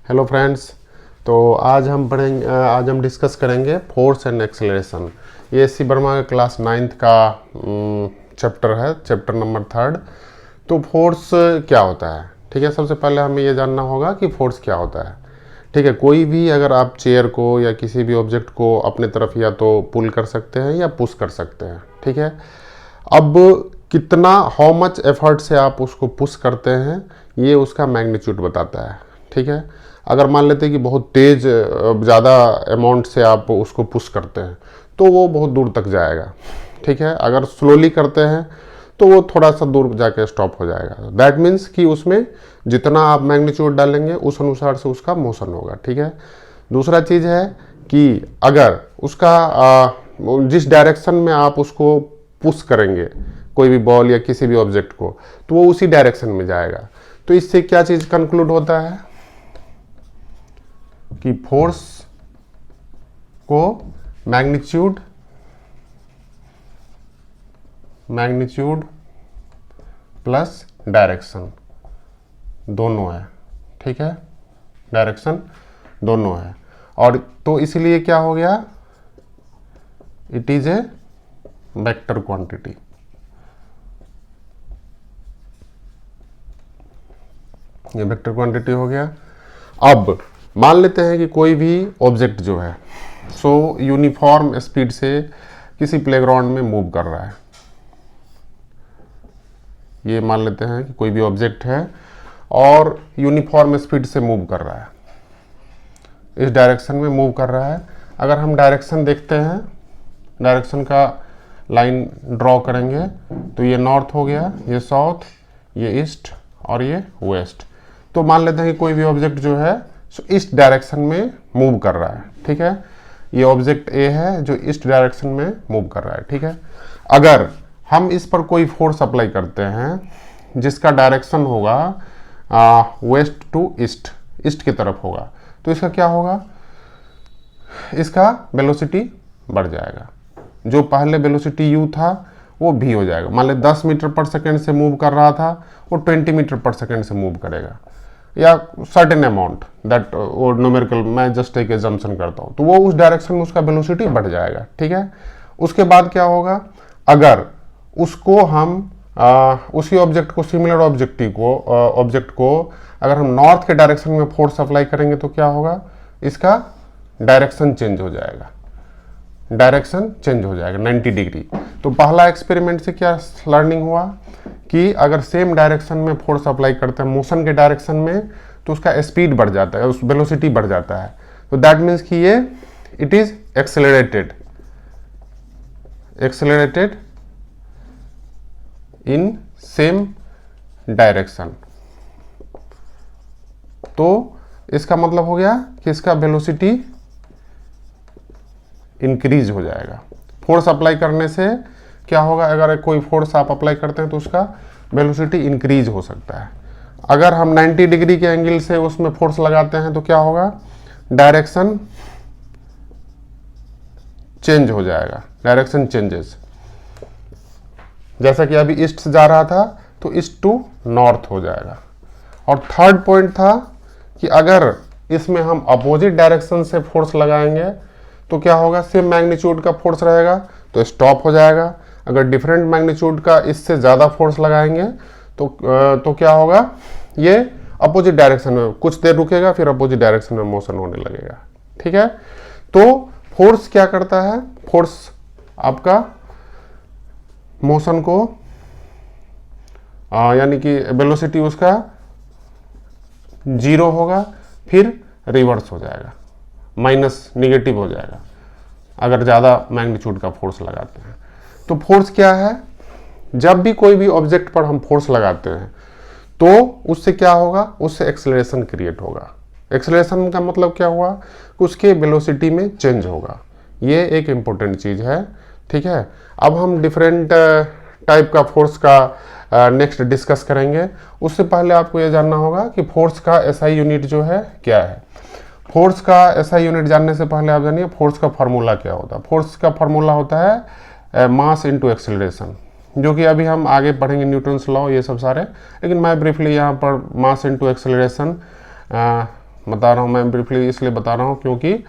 Hello friends. तो आज हम डिस्कस करेंगे फोर्स एंड एक्सेलरेशन। ये एस सी वर्मा का क्लास 9th का चैप्टर है, चैप्टर नंबर 3। तो फोर्स क्या होता है, ठीक है। सबसे पहले हमें ये जानना होगा कि फोर्स क्या होता है, ठीक है। कोई भी अगर आप चेयर को या किसी भी ऑब्जेक्ट को अपने तरफ या तो पुल कर सकते हैं या पुश कर सकते हैं, ठीक है। अब कितना, हाउ मच एफर्ट से आप उसको पुश करते हैं, ये उसका मैग्नीट्यूड बताता है, ठीक है। अगर मान लेते हैं कि बहुत तेज ज़्यादा अमाउंट से आप उसको पुश करते हैं तो वो बहुत दूर तक जाएगा, ठीक है। अगर स्लोली करते हैं तो वो थोड़ा सा दूर जाके स्टॉप हो जाएगा। दैट मीन्स कि उसमें जितना आप मैग्नीट्यूड डालेंगे उस अनुसार से उसका मोशन होगा, ठीक है। दूसरा चीज़ है कि अगर उसका जिस डायरेक्शन में आप उसको पुश करेंगे कोई भी बॉल या किसी भी ऑब्जेक्ट को, तो वो उसी डायरेक्शन में जाएगा। तो इससे क्या चीज़ कंक्लूड होता है कि फोर्स को मैग्नीट्यूड प्लस डायरेक्शन दोनों है, ठीक है। डायरेक्शन दोनों है, और तो इसलिए क्या हो गया, it is a vector quantity. ये वेक्टर क्वांटिटी हो गया। अब मान लेते हैं कि कोई भी ऑब्जेक्ट जो है सो यूनिफॉर्म स्पीड से किसी प्लेग्राउंड में मूव कर रहा है। ये मान लेते हैं कि कोई भी ऑब्जेक्ट है और यूनिफॉर्म स्पीड से मूव कर रहा है, इस डायरेक्शन में मूव कर रहा है। अगर हम डायरेक्शन देखते हैं, डायरेक्शन का लाइन ड्रॉ करेंगे तो ये नॉर्थ हो गया, ये साउथ, ये ईस्ट और ये वेस्ट। तो मान लेते हैं कि कोई भी ऑब्जेक्ट जो है इस डायरेक्शन में मूव कर रहा है, ठीक है। ये ऑब्जेक्ट ए है जो इस डायरेक्शन में मूव कर रहा है, ठीक है। अगर हम इस पर कोई फोर्स अप्लाई करते हैं जिसका डायरेक्शन होगा वेस्ट टू ईस्ट, ईस्ट की तरफ होगा, तो इसका क्या होगा, इसका वेलोसिटी बढ़ जाएगा। जो पहले वेलोसिटी u था वो v हो जाएगा। मान ले 10 मीटर पर सेकेंड से मूव कर रहा था, वो 20 मीटर पर सेकेंड से मूव करेगा, या सर्टेन अमाउंट दैट, वो न्यूमेरिकल, मैं जस्ट एक एजम्पशन करता हूँ, तो वो उस डायरेक्शन में उसका वेलोसिटी बढ़ जाएगा, ठीक है। उसके बाद क्या होगा, अगर उसको हम उसी ऑब्जेक्ट को, सिमिलर ऑब्जेक्ट को अगर हम नॉर्थ के डायरेक्शन में फोर्स अप्लाई करेंगे तो क्या होगा, इसका डायरेक्शन चेंज हो जाएगा, डायरेक्शन चेंज हो जाएगा 90 डिग्री। तो पहला एक्सपेरिमेंट से क्या लर्निंग हुआ कि अगर सेम डायरेक्शन में फोर्स अप्लाई करते हैं मोशन के डायरेक्शन में, तो उसका स्पीड बढ़ जाता है, उस वेलोसिटी बढ़ जाता है। तो दैट मीन्स कि ये it is accelerated in same direction. तो इसका मतलब हो गया कि इसका वेलोसिटी इंक्रीज हो जाएगा। फोर्स अप्लाई करने से क्या होगा, अगर कोई फोर्स आप अप्लाई करते हैं तो उसका वेलोसिटी इंक्रीज हो सकता है। अगर हम 90 डिग्री के एंगल से उसमें फोर्स लगाते हैं तो क्या होगा, डायरेक्शन चेंज हो जाएगा, डायरेक्शन चेंजेस। जैसा कि अभी ईस्ट से जा रहा था तो ईस्ट टू नॉर्थ हो जाएगा। और थर्ड पॉइंट था कि अगर इसमें हम अपोजिट डायरेक्शन से फोर्स लगाएंगे तो क्या होगा, सेम मैग्नीट्यूड का फोर्स रहेगा तो स्टॉप हो जाएगा। अगर डिफरेंट मैग्नीट्यूड का इससे ज़्यादा फोर्स लगाएंगे तो क्या होगा, ये अपोजिट डायरेक्शन में कुछ देर रुकेगा, फिर अपोजिट डायरेक्शन में मोशन होने लगेगा, ठीक है। तो फोर्स क्या करता है, फोर्स आपका मोशन को यानी कि वेलोसिटी उसका 0 होगा, फिर रिवर्स हो जाएगा, माइनस निगेटिव हो जाएगा अगर ज़्यादा मैग्नीट्यूड का फोर्स लगाते हैं। तो फोर्स क्या है, जब भी कोई भी ऑब्जेक्ट पर हम फोर्स लगाते हैं तो उससे क्या होगा, उससे एक्सेलरेशन क्रिएट होगा। एक्सेलरेशन का मतलब क्या हुआ कि उसके वेलोसिटी में चेंज होगा। ये एक इम्पोर्टेंट चीज़ है, ठीक है। अब हम डिफरेंट टाइप का फोर्स का नेक्स्ट डिस्कस करेंगे। उससे पहले आपको ये जानना होगा कि फोर्स का एसआई यूनिट जो है क्या है। फोर्स का एसआई यूनिट जानने से पहले आप जानिए फोर्स का फार्मूला क्या होता है। फोर्स का फार्मूला होता है मास इनटू एक्सेलरेशन, जो कि अभी हम आगे पढ़ेंगे, न्यूटन्स लॉ, ये सब सारे। लेकिन मैं ब्रीफली यहाँ पर मास इनटू एक्सेलरेशन बता रहा हूँ मैं ब्रीफली, इसलिए बता रहा हूँ क्योंकि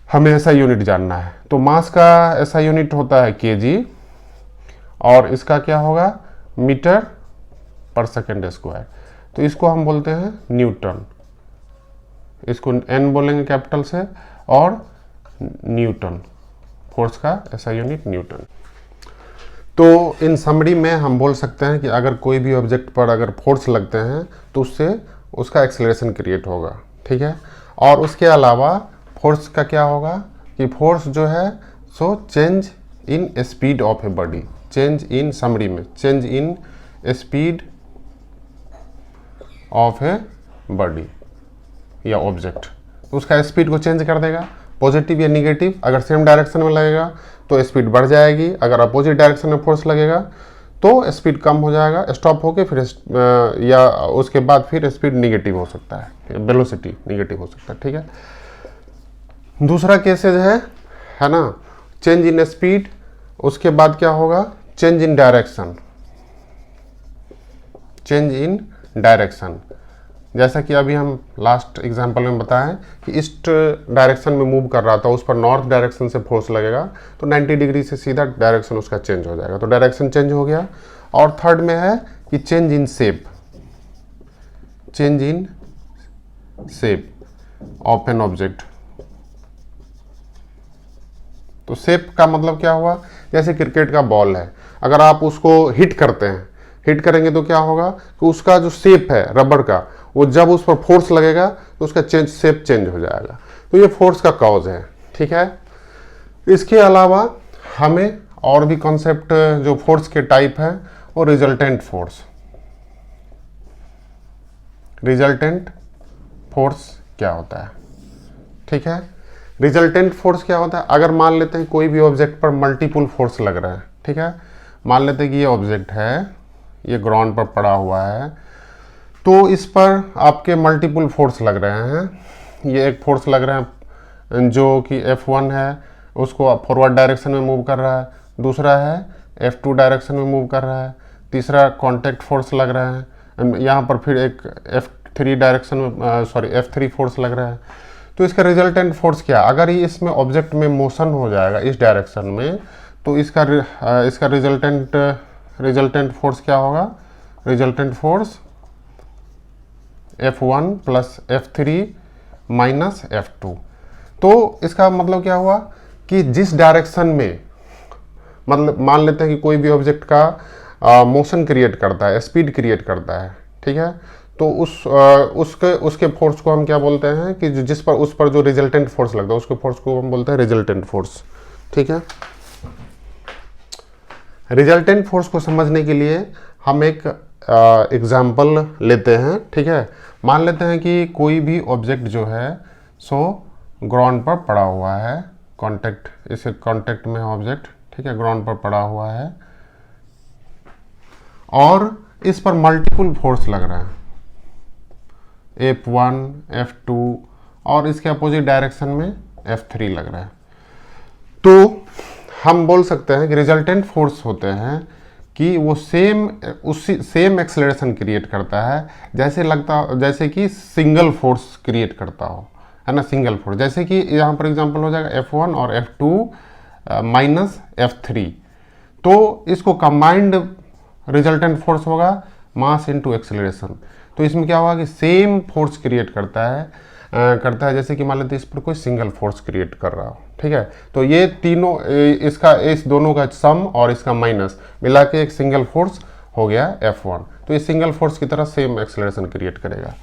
हमें ऐसा यूनिट जानना है। तो मास का ऐसा यूनिट होता है केजी, और इसका क्या होगा, मीटर पर सेकेंड स्क्वायर। तो इसको हम बोलते हैं न्यूटन, इसको एन बोलेंगे कैपिटल से, और न्यूटन, फोर्स का ऐसा यूनिट न्यूटन। तो इन समरी में हम बोल सकते हैं कि अगर कोई भी ऑब्जेक्ट पर अगर फोर्स लगते हैं तो उससे उसका एक्सेलरेशन क्रिएट होगा, ठीक है। और उसके अलावा फोर्स का क्या होगा कि फोर्स जो है so change in speed of a body, change in summary में change in speed of a body या ऑब्जेक्ट, तो उसका स्पीड को चेंज कर देगा, पॉजिटिव या निगेटिव। अगर सेम डायरेक्शन में लगेगा तो स्पीड बढ़ जाएगी, अगर अपोजिट डायरेक्शन में फोर्स लगेगा तो स्पीड कम हो जाएगा, स्टॉप होके फिर या उसके बाद फिर स्पीड निगेटिव हो सकता है, वेलोसिटी निगेटिव हो सकता है, ठीक है। दूसरा केसेज है ना, चेंज इन स्पीड, उसके बाद क्या होगा, change in direction, change in direction. जैसा कि अभी हम लास्ट एग्जांपल में बताएं कि ईस्ट डायरेक्शन में मूव कर रहा था, उस पर नॉर्थ डायरेक्शन से फोर्स लगेगा तो 90 डिग्री से सीधा डायरेक्शन उसका चेंज हो जाएगा, तो डायरेक्शन चेंज हो गया। और थर्ड में है कि change in shape, change in shape of an object. तो शेप का मतलब क्या हुआ, जैसे क्रिकेट का बॉल है, अगर आप उसको हिट करते हैं, हिट करेंगे तो क्या होगा कि उसका जो शेप है रबड़ का, वो जब उस पर फोर्स लगेगा तो उसका शेप चेंज हो जाएगा। तो ये फोर्स का कॉज है, ठीक है। इसके अलावा हमें और भी कॉन्सेप्ट जो फोर्स के टाइप है वो रिजल्टेंट फोर्स, रिजल्टेंट फोर्स क्या होता है, ठीक है। रिजल्टेंट फोर्स क्या होता है, अगर मान लेते हैं कोई भी ऑब्जेक्ट पर मल्टीपल फोर्स लग रहा है, ठीक है। मान लेते हैं कि ये ऑब्जेक्ट है, ये ग्राउंड पर पड़ा हुआ है, तो इस पर आपके मल्टीपल फोर्स लग रहे हैं। ये एक फोर्स लग रहा है जो कि F1 है, उसको फॉरवर्ड डायरेक्शन में मूव कर रहा है, दूसरा है F2 डायरेक्शन में मूव कर रहा है, तीसरा कॉन्टैक्ट फोर्स लग रहा है, यहाँ पर फिर एक F3 डायरेक्शन में F3 फोर्स लग रहा है। तो इसका रिजल्टेंट फोर्स क्या, अगर ये इसमें ऑब्जेक्ट में मोशन हो जाएगा इस डायरेक्शन में, तो इसका रिजल्टेंट फोर्स क्या होगा, resultant force F1 plus F3 minus F2। तो इसका मतलब क्या हुआ कि जिस डायरेक्शन में, मतलब मान लेते हैं कि कोई भी ऑब्जेक्ट का मोशन क्रिएट करता है, स्पीड क्रिएट करता है, ठीक है, तो उसके फोर्स को हम क्या बोलते हैं कि जिस पर उस पर जो रिजल्टेंट फोर्स लगता है उसके फोर्स को हम बोलते हैं रिजल्टेंट फोर्स, ठीक है। रिजल्टेंट फोर्स को समझने के लिए हम एक एग्जाम्पल लेते हैं, ठीक है। मान लेते हैं कि कोई भी ऑब्जेक्ट जो है सो ग्राउंड पर पड़ा हुआ है, कांटेक्ट, इसे कांटेक्ट में ऑब्जेक्ट, ठीक है, ग्राउंड पर पड़ा हुआ है और इस पर मल्टीपल फोर्स लग रहा है, F1, F2 और इसके अपोजिट डायरेक्शन में F3 लग रहा है। तो हम बोल सकते हैं कि रिजल्टेंट फोर्स होते हैं कि वो सेम एक्सेलरेशन क्रिएट करता है, जैसे कि सिंगल फोर्स क्रिएट करता हो, है ना, सिंगल फोर्स। जैसे कि यहाँ पर एग्जांपल हो जाएगा F1 और F2 माइनस F3, तो इसको कंबाइंड रिजल्टेंट फोर्स होगा मास इनटू एक्सेलरेशन। तो इसमें क्या होगा कि सेम फोर्स क्रिएट करता है जैसे कि मान लेते हैं इस पर कोई सिंगल फोर्स क्रिएट कर रहा हो, ठीक है। तो ये तीनों, इस दोनों का सम और इसका माइनस मिला के एक सिंगल फोर्स हो गया F1। तो ये सिंगल फोर्स की तरह सेम एक्सेलरेशन क्रिएट करेगा।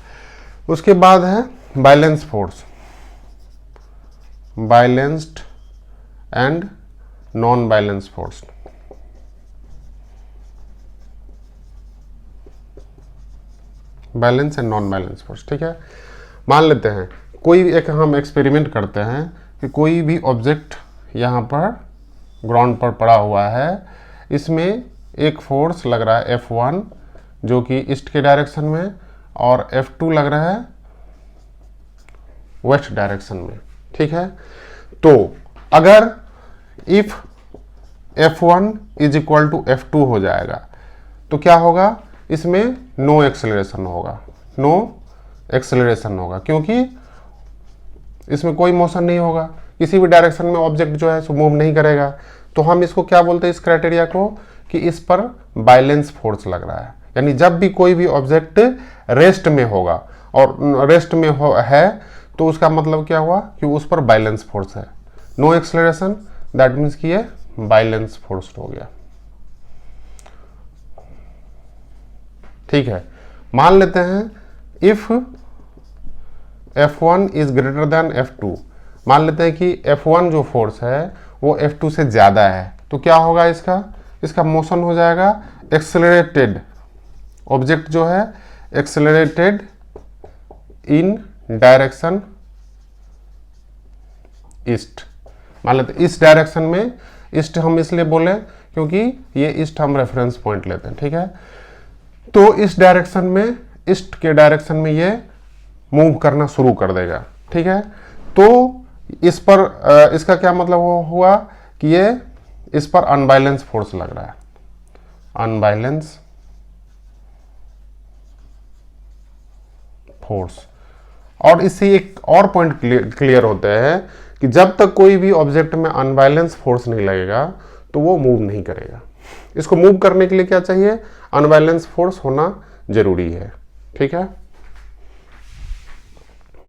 उसके बाद है balance force, balanced and non balance force. Balance and non balance force, ठीक है। मान लेते हैं कोई एक हम एक्सपेरिमेंट करते हैं कि कोई भी ऑब्जेक्ट यहाँ पर ग्राउंड पर पड़ा हुआ है, इसमें एक फोर्स लग रहा है F1 जो कि ईस्ट के डायरेक्शन में और F2 लग रहा है वेस्ट डायरेक्शन में, ठीक है। तो अगर if F1 is equal to F2 हो जाएगा तो क्या होगा, इसमें नो एक्सेलरेशन होगा, नो एक्सेलरेशन होगा, क्योंकि इसमें कोई मोशन नहीं होगा, किसी भी डायरेक्शन में ऑब्जेक्ट जो है सो मूव नहीं करेगा। तो हम इसको क्या बोलते हैं इस क्राइटेरिया को, कि इस पर बैलेंस फोर्स लग रहा है। यानी जब भी कोई भी ऑब्जेक्ट रेस्ट में होगा और रेस्ट में है तो उसका मतलब क्या हुआ कि उस पर बैलेंस फोर्स है। नो एक्सेलरेशन, दैट मीन्स कि ये बैलेंस फोर्स हो गया। ठीक है, मान लेते हैं if F1 is greater than F2, मान लेते हैं कि F1 जो फोर्स है वो F2 से ज्यादा है, तो क्या होगा इसका मोशन हो जाएगा एक्सेलरेटेड, ऑब्जेक्ट जो है एक्सेलरेटेड इन डायरेक्शन ईस्ट। मान लेते इस डायरेक्शन में, ईस्ट हम इसलिए बोले क्योंकि ये ईस्ट हम रेफरेंस पॉइंट लेते हैं। ठीक है, तो इस डायरेक्शन में, ईस्ट के डायरेक्शन में ये मूव करना शुरू कर देगा। ठीक है, तो इस पर इसका क्या मतलब हुआ कि ये इस पर अनबैलेंस फोर्स लग रहा है, अनबैलेंस फोर्स। और इससे एक और पॉइंट क्लियर होता है कि जब तक कोई भी ऑब्जेक्ट में अनबैलेंस फोर्स नहीं लगेगा तो वो मूव नहीं करेगा। इसको मूव करने के लिए क्या चाहिए, अनबैलेंस फोर्स होना जरूरी है। ठीक है।